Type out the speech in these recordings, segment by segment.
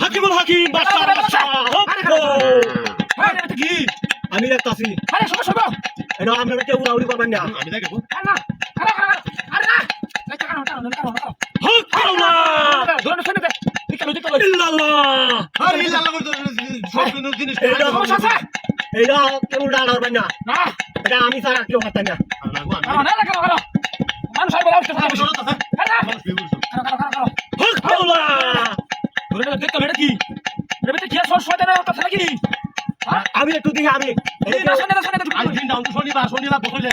হাকিমুল হাকিম আমি দেখতাছি এটা আপনারা কেউ উড়াউড়ি করবেন না আমি দেখবো এটা কেউ উড়া করবেন না এটা আমি ছাড়া কেউ হাতে না আমি একটু দিই আমি শনিবার বসলে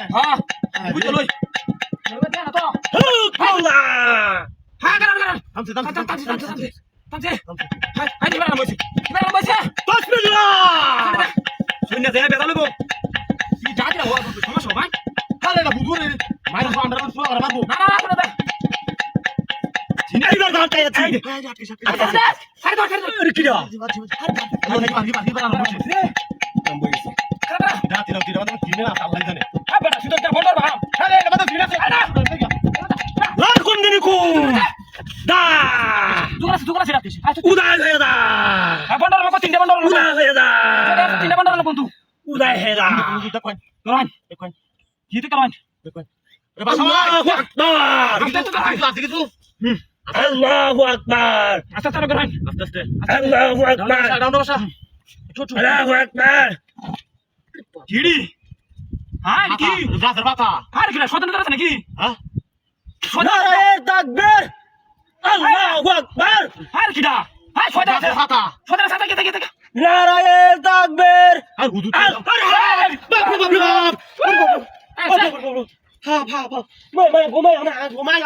Allahu Akbar. Allahu Akbar. Allahu Akbar. Kiri. Hai ki. Dasar bata. Hai kira swadana আছে নাকি? হ্যাঁ? নারে তাকবীর। Allahu Akbar. Hai kira. Hai swadana আছে bata. Swadana আছে কে কে। নারে তাকবীর। আর হুজুর। বাপ বাপ বাপ। হ্যাঁ, মই